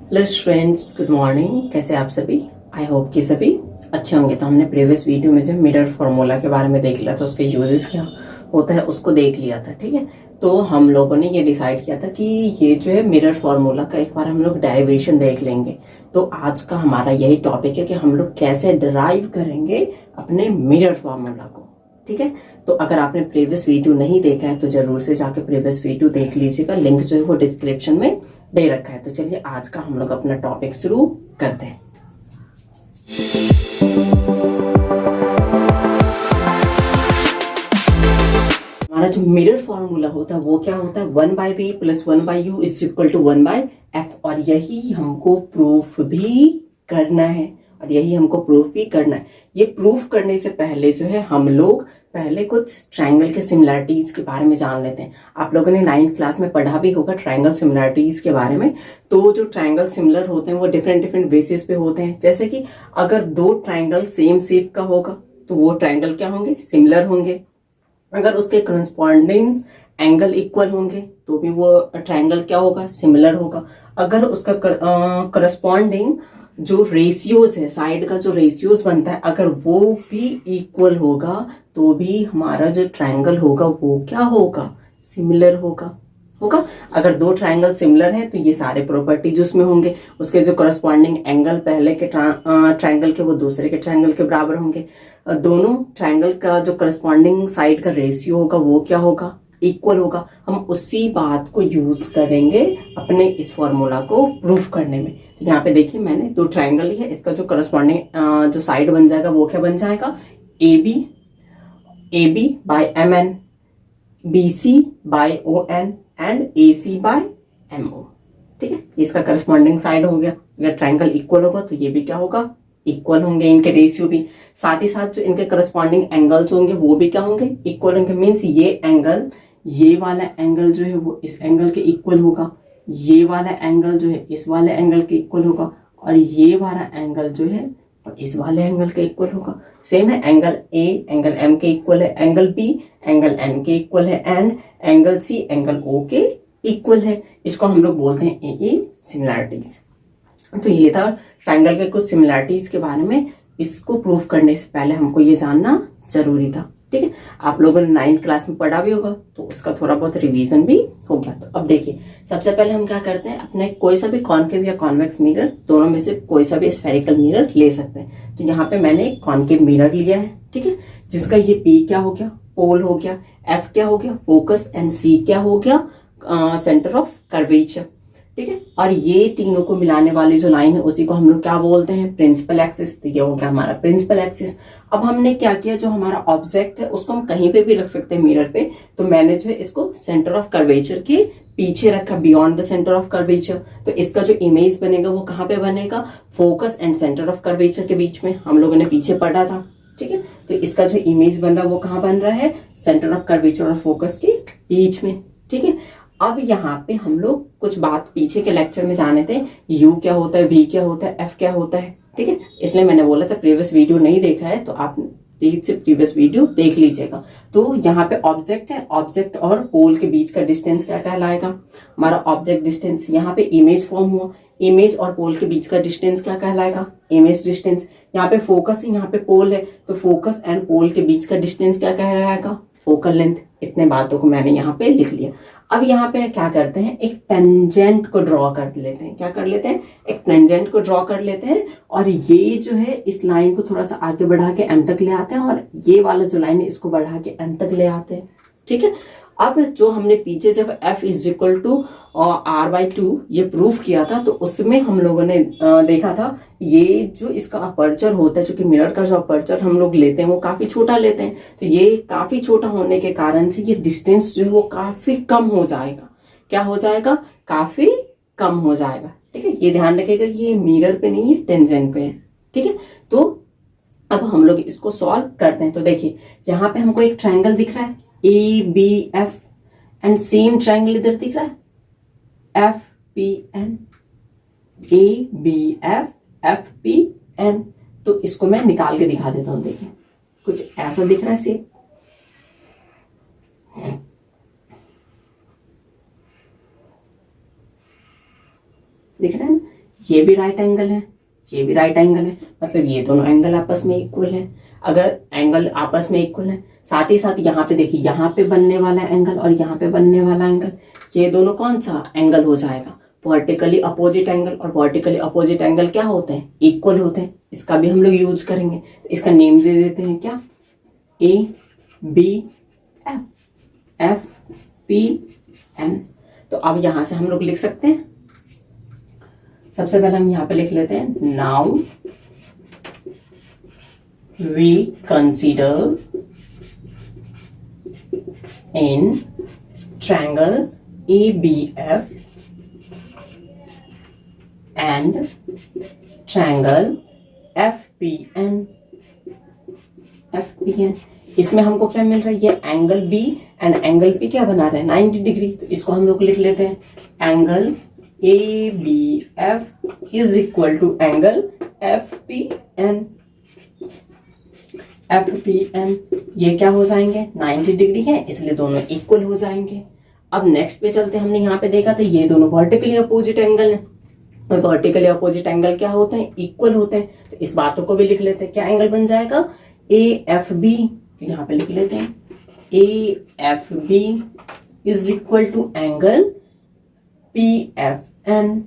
Hello students, good morning. कैसे आप सभी? आई होप कि सभी अच्छे होंगे। तो हमने प्रीवियस वीडियो में जो मिरर फार्मूला के बारे में देख लिया था, उसके यूजेस क्या होता है उसको देख लिया था। ठीक है, तो हम लोगों ने ये डिसाइड किया था कि ये जो है मिरर फार्मूला का एक बार हम लोग डेरिवेशन देख लेंगे। तो आज का हमारा यही टॉपिक है कि हम लोग कैसे डिराइव करेंगे अपने मिरर फार्मूला को। ठीक है, तो अगर आपने प्रीवियस वीडियो नहीं देखा है तो जरूर से जाके प्रीवियस वीडियो देख लीजिएगा। लिंक जो है वो डिस्क्रिप्शन में दे रखा है। तो चलिए आज का हम लोग अपना टॉपिक शुरू करते हैं। हमारा जो मिरर फॉर्मूला होता है वो क्या होता है, 1/v + 1/u = 1/f। और यही हमको प्रूफ भी करना है ये प्रूफ करने से पहले जो है हम लोग पहले कुछ ट्रायंगल के सिमिलरिटीज के बारे में जान लेते हैं। आप लोगों ने 9th क्लास में पढ़ा भी होगा ट्रायंगल सिमिलरिटीज के बारे में। तो जो ट्रायंगल सिमिलर होते हैं वो डिफरेंट डिफरेंट बेसिस पे होते हैं। जैसे कि अगर दो ट्रायंगल सेम शेप का होगा तो वो ट्रायंगल क्या होंगे, सिमिलर होंगे। अगर उसके करस्पॉन्डिंग एंगल इक्वल होंगे तो भी वो ट्रायंगल क्या होगा, सिमिलर होगा। अगर उसका करस्पॉन्डिंग जो रेशियोज है, साइड का जो रेशियोज बनता है, अगर वो भी इक्वल होगा तो भी हमारा जो ट्रायंगल होगा वो क्या होगा, सिमिलर होगा। अगर दो ट्रायंगल सिमिलर है तो ये सारे प्रॉपर्टीज उसमें होंगे। उसके जो करस्पॉन्डिंग एंगल पहले के ट्रायंगल के वो दूसरे के ट्रायंगल के बराबर होंगे। दोनों ट्रायंगल का जो करस्पॉन्डिंग साइड का रेशियो होगा वो क्या होगा, इक्वल होगा। हम उसी बात को यूज करेंगे अपने इस फॉर्मूला को प्रूफ करने में। तो यहाँ पे देखिए मैंने दो ट्रायंगल ही है, इसका जो करस्पॉन्डिंग जो साइड बन जाएगा वो क्या बन जाएगा, AB by MN, BC by ON and AC by MO। ठीक है, इसका करस्पॉन्डिंग साइड हो गया। अगर ट्रायंगल इक्वल होगा तो ये भी क्या होगा, इक्वल होंगे इनके रेशियो भी। साथ ही साथ जो इनके करस्पॉन्डिंग एंगल्स होंगे वो भी क्या होंगे, इक्वल होंगे। मीन्स ये एंगल, ये वाला एंगल जो है वो इस एंगल के इक्वल होगा, ये वाला एंगल जो है इस वाले एंगल के इक्वल होगा, और ये वाला एंगल जो है इस वाले एंगल के इक्वल होगा। सेम है, एंगल A एंगल M के इक्वल है, एंगल B एंगल N के इक्वल है, and angle C angle O के इक्वल है। इसको हम लोग बोलते हैं AA सिमिलरिटीज। तो ये था ट्रायंगल के कुछ सिमिलरिटीज के बारे में। इसको प्रूफ करने से पहले हमको ये जानना जरूरी था। ठीक है, आप लोगों ने 9th क्लास में पढ़ा भी होगा तो उसका थोड़ा बहुत रिवीजन भी हो गया। तो अब देखिए, सबसे पहले हम क्या करते हैं, अपने कोई सा भी कॉनकेव या कॉन्वेक्स मिरर, दोनों में से कोई सा भी स्फेरिकल मिरर ले सकते हैं। तो यहाँ पे मैंने एक कॉनकेव मिरर लिया है। ठीक है, जिसका ये P क्या हो गया, पोल हो गया, F क्या हो गया, फोकस, एंड C क्या हो गया, सेंटर ऑफ कर्वेचर। ठीक है, और ये तीनों को मिलाने वाली जो लाइन है उसी को हम लोग क्या बोलते हैं, प्रिंसिपल एक्सिस। तो ये हो गया हमारा प्रिंसिपल एक्सिस। अब हमने क्या किया, जो हमारा ऑब्जेक्ट है उसको हम कहीं पे भी रख सकते हैं मिरर पे। तो मैंने जो है इसको सेंटर ऑफ कर्वेचर के पीछे रखा, beyond the centre of curvature. तो इसका जो इमेज बनेगा वो कहाँ पे बनेगा, focus and centre of curvature के बीच में। हम लोगों ने पीछे पढ़ा था। ठीक है, तो इसका जो इमेज बन रहा है वो कहाँ बन रहा है, सेंटर ऑफ कर्वेचर और फोकस के बीच में। ठीक है, अब यहाँ पे हम लोग कुछ बात पीछे के लेक्चर में जाने थे, U क्या होता है, V क्या होता है, F क्या होता है। ठीक है, इसलिए मैंने बोला था प्रीवियस वीडियो नहीं देखा है तो आप प्लीज से प्रीवियस वीडियो देख लीजिएगा। तो यहाँ पे ऑब्जेक्ट है, ऑब्जेक्ट और पोल के बीच का डिस्टेंस क्या कहलाएगा, हमारा ऑब्जेक्ट डिस्टेंस। यहाँ पे इमेज फॉर्म हुआ, इमेज और पोल के बीच का डिस्टेंस क्या कहलाएगा, इमेज डिस्टेंस। यहाँ पे फोकस है, यहाँ पे पोल है, तो फोकस एंड पोल के बीच का डिस्टेंस क्या कहलाएगा, फोकल लेंथ। इतने बातों को मैंने यहाँ पे लिख लिया। अब यहाँ पे क्या करते हैं, एक टेंजेंट को ड्रॉ कर लेते हैं। क्या कर लेते हैं, एक टेंजेंट को ड्रॉ कर लेते हैं, और ये जो है इस लाइन को थोड़ा सा आगे बढ़ा के M तक ले आते हैं, और ये वाला जो लाइन है इसको बढ़ा के N तक ले आते हैं। ठीक है, अब जो हमने पीछे जब F = R/2 ये प्रूफ किया था तो उसमें हम लोगों ने देखा था ये जो इसका अपर्चर होता है, जो कि मिरर का जो अपर्चर हम लोग लेते हैं वो काफी छोटा लेते हैं। तो ये काफी छोटा होने के कारण से ये डिस्टेंस जो है वो काफी कम हो जाएगा। क्या हो जाएगा, काफी कम हो जाएगा। ठीक है, ये ध्यान रखिएगा कि ये मिरर पे नहीं है, टेंजेंट पे है। ठीक है, तो अब हम लोग इसको सॉल्व करते हैं। तो देखिए यहाँ पे हमको एक ट्रायंगल दिख रहा है ABF, एंड सेम ट्रायंगल इधर दिख रहा है FPN, ABF FPN। तो इसको मैं निकाल के दिखा देता हूं। देखिए कुछ ऐसा दिख रहा है सेम, दिख रहा है ना, ये भी राइट एंगल है, ये भी राइट एंगल है, मतलब ये दोनों एंगल आपस में इक्वल है। अगर एंगल आपस में इक्वल है, साथ ही साथ यहाँ पे देखिए, यहाँ पे बनने वाला एंगल और यहाँ पे बनने वाला एंगल, ये दोनों कौन सा एंगल हो जाएगा, वर्टिकली अपोजिट एंगल। और वर्टिकली अपोजिट एंगल क्या होते हैं, इक्वल होते हैं। इसका भी हम लोग यूज करेंगे, इसका नेम दे देते हैं क्या, A B F, F P N. तो अब यहां से हम लोग लिख सकते हैं, सबसे पहले हम यहां पे लिख लेते हैं, now we consider in triangle ABF and triangle FPN। इसमें हमको क्या मिल रहा है, ये angle B and angle P क्या बना रहे हैं, 90 डिग्री। तो इसको हम लोग लिख लेते हैं, angle ABF is equal to angle FPN। FPN ये क्या हो जाएंगे, 90 डिग्री है, इसलिए दोनों इक्वल हो जाएंगे। अब नेक्स्ट पे चलते हैं, हमने यहाँ पे देखा था ये दोनों वर्टिकली अपोजिट एंगल है, और वर्टिकली अपोजिट एंगल क्या होते हैं, इक्वल होते हैं। तो इस बातों को भी लिख लेते हैं, क्या एंगल बन जाएगा, AFB। तो यहाँ पे लिख लेते हैं, AFB is equal to angle PFN।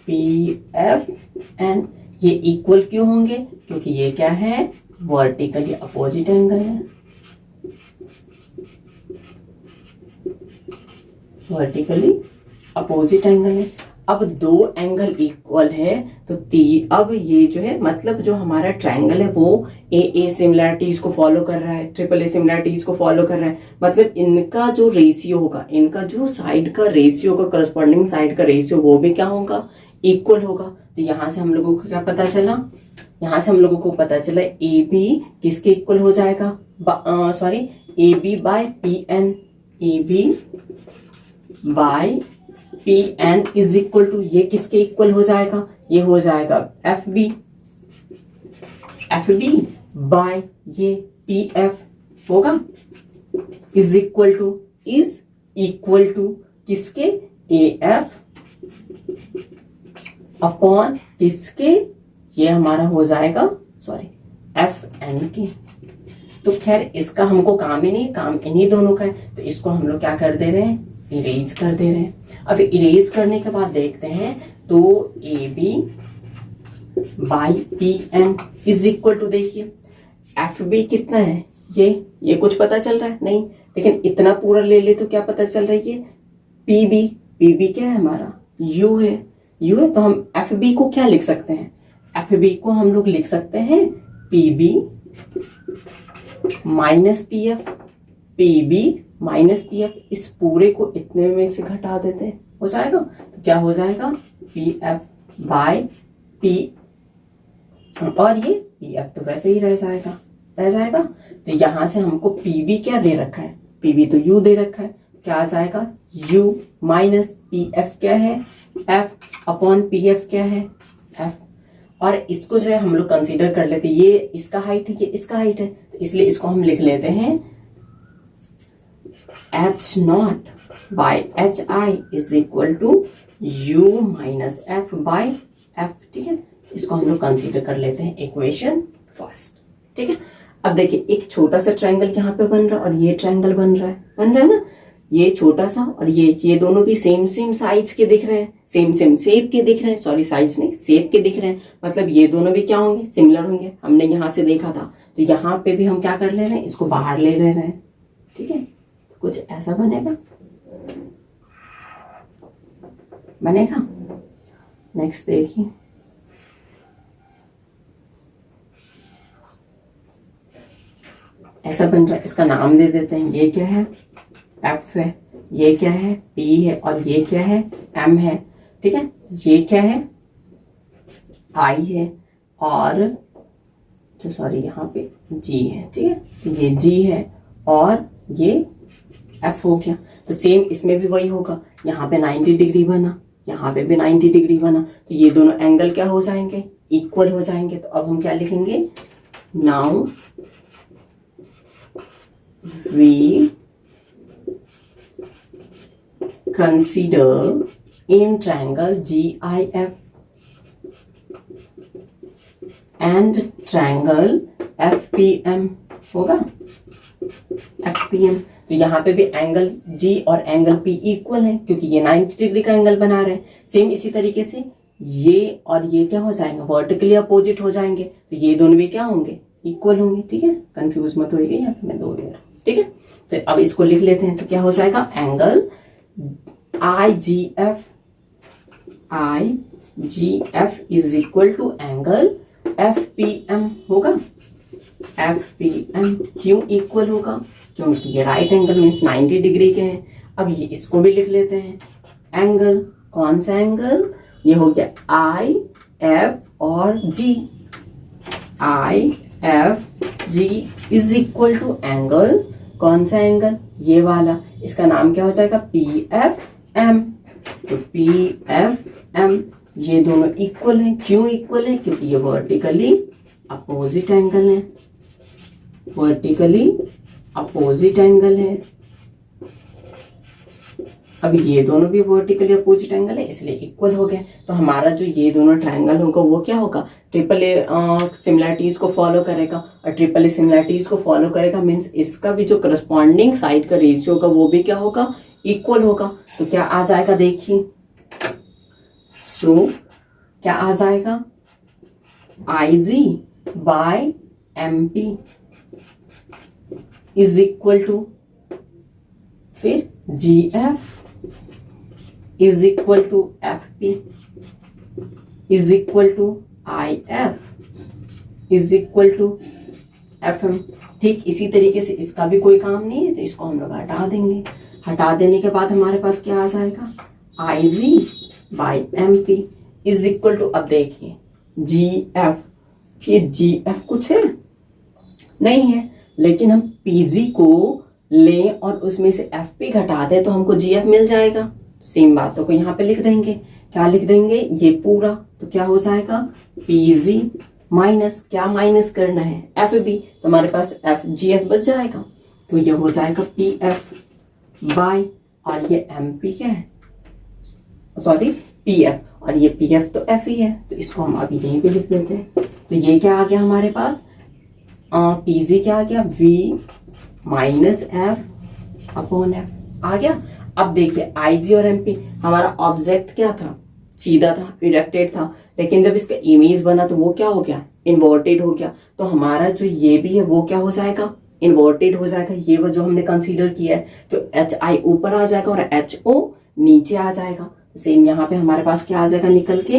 PFN ये इक्वल क्यों होंगे, क्योंकि ये क्या है, वर्टिकली अपोजिट एंगल है, वर्टिकली अपोजिट एंगल है। अब दो एंगल इक्वल है तो अब ये जो है, मतलब जो हमारा ट्रायंगल है वो ए सिमिलैरिटीज को फॉलो कर रहा है, ट्रिपल ए सिमिलैरिटीज को फॉलो कर रहा है। मतलब इनका जो रेशियो होगा, इनका जो साइड का रेशियो होगा, करस्पॉन्डिंग साइड का रेशियो, वो भी क्या होगा, इक्वल होगा। तो यहां से हम लोगों को क्या पता चला, यहां से हम लोगों को पता चला ए बी किसके इक्वल हो जाएगा, sorry A B by P N, A B by P N is equal to, ये किसके इक्वल हो जाएगा, ये हो जाएगा F B, F B by ये पी एफ होगा, इज इक्वल टू किसके, ए एफ अपॉन किसके, ये हमारा हो जाएगा सॉरी एफ एन के। तो खैर इसका हमको काम ही नहीं, काम इन्हीं दोनों का है। तो इसको हम लोग क्या कर दे रहे हैं, इरेज कर दे रहे हैं। अब इरेज करने के बाद देखते हैं, तो A B by P N is equal to, देखिए एफ बी कितना है, ये कुछ पता चल रहा है नहीं, लेकिन इतना पूरा ले ले तो क्या पता चल रहा है, ये पी बी क्या है हमारा, यू है, तो हम एफ बी को क्या लिख सकते हैं, एफ बी को हम लोग लिख सकते हैं P B minus P F, P B minus P F. इस पूरे को इतने में से घटा देते हैं, हो जाएगा, तो क्या हो जाएगा, पी एफ बाय पी, और ये पी एफ तो वैसे ही रह जाएगा। तो यहां से हमको पी बी क्या दे रखा है, पी बी तो यू दे रखा है, क्या आ जाएगा, यू माइनस पी एफ क्या है, एफ अपॉन पी एफ क्या है, एफ। और इसको जो है हम लोग कंसीडर कर लेते हैं, ये इसका हाइट है, ये इसका हाइट है, तो इसलिए इसको हम लिख लेते हैं H naught by H I is equal to U minus F by F. ठीक है, इसको हम लोग कंसीडर कर लेते हैं इक्वेशन फर्स्ट। ठीक है, अब देखिए एक छोटा सा ट्रायंगल यहाँ पे बन रहा है और ये ट्रायंगल बन रहा है ना, ये छोटा सा और ये दोनों भी सेम साइज के दिख रहे हैं, सेम शेप के दिख रहे हैं, सॉरी साइज नहीं शेप के दिख रहे हैं, मतलब ये दोनों भी क्या होंगे, सिमिलर होंगे। हमने यहाँ से देखा था, तो यहाँ पे भी हम क्या कर ले रहे हैं, इसको बाहर ले रहे हैं। ठीक है, कुछ ऐसा बनेगा। नेक्स्ट देखिए, ऐसा बन रहा है, इसका नाम दे देते हैं, ये क्या है, एफ है, ये क्या है, पी है, और ये क्या है, एम है। ठीक है, ये क्या है, आई है, और सॉरी यहाँ पे जी है। ठीक है, तो ये जी है और ये एफ हो गया। तो सेम इसमें भी वही होगा, यहाँ पे 90 डिग्री बना, यहाँ पे भी 90 डिग्री बना, तो ये दोनों एंगल क्या हो जाएंगे, इक्वल हो जाएंगे। तो अब हम क्या लिखेंगे, now we consider in triangle GIF and triangle FPM होगा, FPM। तो यहाँ पे भी एंगल G और एंगल P इक्वल है क्योंकि ये 90 डिग्री का एंगल बना रहे हैं। सेम इसी तरीके से ये और ये क्या हो जाएंगे, वर्टिकली अपोजिट हो जाएंगे, तो ये दोनों भी क्या होंगे, इक्वल होंगे। ठीक है, कंफ्यूज मत होइए, यहाँ पे मैं दो दे रहा हूँ। ठीक है, तो अब इसको लिख लेते हैं। तो क्या हो जाएगा, angle IGF is equal to angle FPM होगा। FPM क्यों इक्वल होगा, क्योंकि ये राइट एंगल मीन्स 90 डिग्री के हैं। अब ये इसको भी लिख लेते हैं, एंगल, कौन सा एंगल, ये हो गया IF और G, IFG is equal to angle, कौन सा एंगल, ये वाला, इसका नाम क्या हो जाएगा, PFM। तो PFM ये दोनों इक्वल हैं। क्यों इक्वल है, क्योंकि ये वर्टिकली अपोजिट एंगल है, वर्टिकली अपोजिट एंगल है। अब ये दोनों भी वर्टिकली अपोजिट एंगल है, इसलिए इक्वल हो गए। तो हमारा जो ये दोनों ट्रायंगल होगा वो क्या होगा, ट्रिपल ए सिमिलरिटीज को फॉलो करेगा, और ट्रिपल ए सिमिलरिटीज को फॉलो करेगा मीन्स इसका भी जो करस्पॉन्डिंग साइड का रेशियो होगा वो भी क्या होगा, इक्वल होगा। तो क्या आ जाएगा, देखिए, सो क्या आ जाएगा, IG by MP is equal to, फिर GF is equal to FP is equal to IF is equal to FM। ठीक इसी तरीके से इसका भी कोई काम नहीं है, तो इसको हम लोग हटा देंगे। हटा देने के बाद हमारे पास क्या आ जाएगा, IG by MP is equal to, अब देखिए GF, फिर GF कुछ है नहीं है, लेकिन हम PG को लें और उसमें से FP घटा दें तो हमको GF मिल जाएगा। सेम बातों को यहाँ पे लिख देंगे, क्या लिख देंगे, ये पूरा, तो क्या हो जाएगा, PG माइनस, क्या माइनस करना है, FB, तो हमारे पास GF बच जाएगा। तो ये हो जाएगा PF बाय, और ये MP क्या है, सॉरी PF, और ये PF तो F ही है, तो इसको हम अभी यहीं पे लिख देते हैं। तो ये क्या आ गया हमारे पास, PG क्या आ गया, V minus F upon F आ गया। अब देखिए IG और MP, हमारा ऑब्जेक्ट क्या था, सीधा था, इरेक्टेड था, लेकिन जब इसका इमेज बना तो वो क्या हो गया, इन्वर्टेड हो गया। तो हमारा जो ये भी है वो क्या हो जाएगा, इन्वर्टेड हो जाएगा। ये वो जो हमने कंसीडर किया है, तो HI ऊपर आ जाएगा और HO नीचे आ जाएगा। सेम यहाँ पे हमारे पास क्या आ जाएगा निकल के,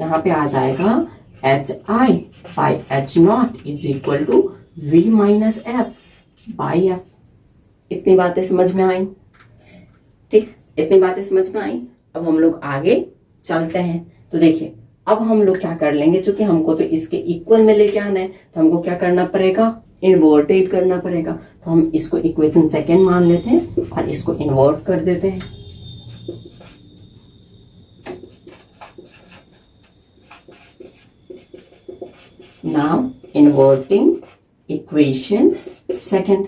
यहाँ पे आ जाएगा HI by H0 is equal to V minus F by F। इतनी बातें समझ में आई, ठीक, इतनी बातें समझ में आई। अब हम लोग आगे चलते हैं। तो देखिए अब हम लोग क्या कर लेंगे, क्योंकि हमको तो इसके इक्वल में लेके आना है, तो हमको क्या करना पड़ेगा, इन्वर्टेड करना पड़ेगा। तो हम इसको इक्वेशन सेकेंड मान लेते हैं और इसको इन्वर्ट कर देते हैं। Now inverting equation second.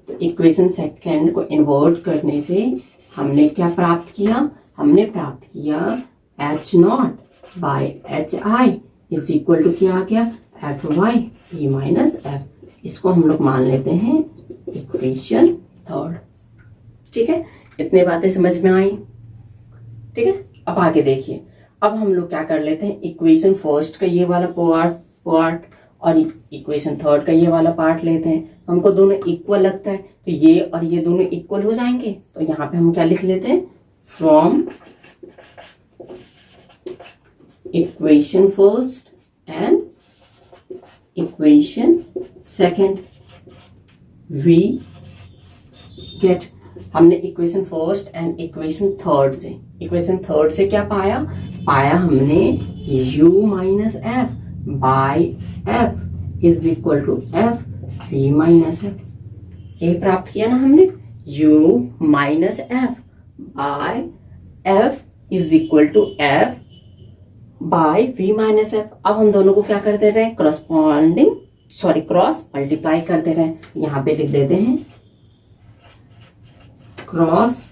तो इक्वेशन सेकेंड को इन्वर्ट करने से हमने क्या प्राप्त किया, हमने प्राप्त किया H0 by HI is equal to क्या आ गया, FY P माइनस F। इसको हम लोग मान लेते हैं इक्वेशन थर्ड। ठीक है, इतने बातें समझ में आई। ठीक है, अब आगे देखिए, अब हम लोग क्या कर लेते हैं, इक्वेशन फर्स्ट का ये वाला पार्ट और इक्वेशन थर्ड का ये वाला पार्ट लेते हैं। हमको दोनों इक्वल लगता है, तो ये और ये दोनों इक्वल हो जाएंगे। तो यहाँ पे हम क्या लिख लेते हैं, from equation first and equation second we get. हमने equation first and equation third से क्या पाया हमने u minus F by F is equal to F V minus F. ये प्राप्त किया ना हमने, u minus F by F is equal to F by V minus F. अब हम दोनों को क्या कर दे रहे हैं, क्रॉस मल्टीप्लाई कर दे रहे हैं। यहां पे लिख देते हैं क्रॉस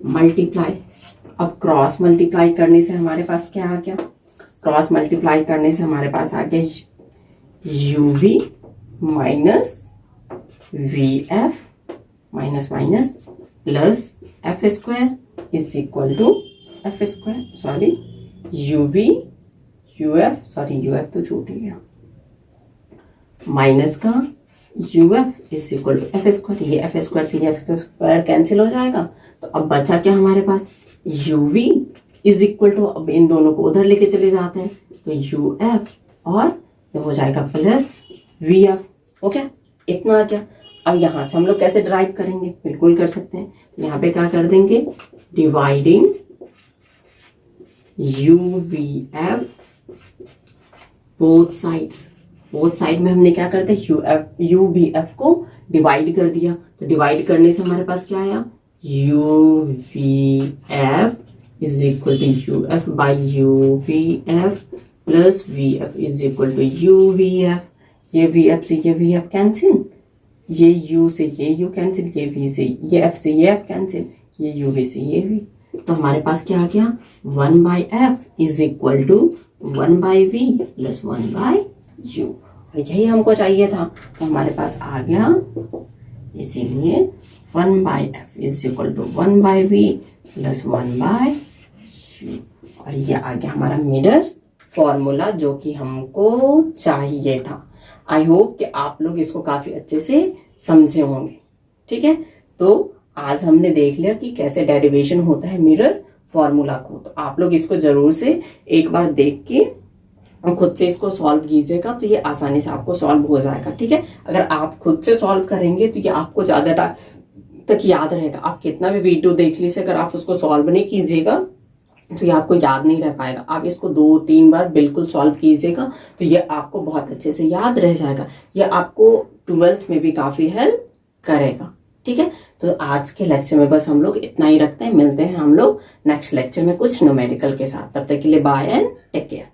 मल्टीप्लाई। अब क्रॉस मल्टीप्लाई करने से हमारे पास क्या आ गया, क्रॉस मल्टीप्लाई करने से हमारे पास आ गया UV minus V F minus minus plus F square is equal to F square, sorry UV U F, sorry U F तो छूट ही गया, माइनस का U F is equal to F square. ये एफ स्क्वायर से ये F square cancel हो जाएगा, तो अब बचा क्या हमारे पास, यूवी इज इक्वल टू, अब इन दोनों को उधर लेके चले जाते हैं तो यू एफ और ये हो जाएगा प्लस वी एफ। ओके, इतना आ गया। अब यहां से हम लोग कैसे ड्राइव करेंगे, बिल्कुल कर सकते हैं। यहाँ पे क्या कर देंगे, dividing you V F both sides, both side में हमने क्या करते हैं, यू वी एफ को डिवाइड कर दिया, तो डिवाइड करने से हमारे पास क्या आया, U V F is equal to U F by U V F plus V F is equal to U V F. ये वी एफ से ये वी एफ कैंसिल, ये यू से ये यू कैंसिल, ये वी से ये एफ से ये एफ कैंसिल, ये यू वी से ये वी, तो हमारे पास क्या आ गया, 1 by F is equal to 1 by V plus 1 by U, और यही हमको चाहिए था, तो हमारे पास आ गया, इसीलिए 1 by F is equal to 1 by V plus 1 by U, और ये आ गया हमारा मिरर फॉर्मूला जो कि हमको चाहिए था। आई होप कि आप लोग इसको काफी अच्छे से समझे होंगे। ठीक है, तो आज हमने देख लिया कि कैसे डेरिवेशन होता है मिरर फॉर्मूला को, तो आप लोग इसको जरूर से एक बार देख के खुद से इसको सॉल्व कीजिएगा, तो ये आसानी से आपको सॉल्व हो जाएगा। ठीक है, अगर आप खुद से सॉल्व करेंगे तो ये आपको ज्यादा टाइम तक याद रहेगा। आप कितना भी वीडियो देख लीजिए, अगर आप उसको सॉल्व नहीं कीजिएगा तो ये आपको याद नहीं रह पाएगा। आप इसको 2-3 बार बिल्कुल सॉल्व कीजिएगा, तो ये आपको बहुत अच्छे से याद रह जाएगा। ये आपको 12th में भी काफी हेल्प करेगा। ठीक है, तो आज के लेक्चर में बस हम लोग इतना ही रखते हैं। मिलते हैं हम लोग नेक्स्ट लेक्चर में कुछ न्यूमेरिकल के साथ। तब तक के लिए बाय एंड टेक केयर।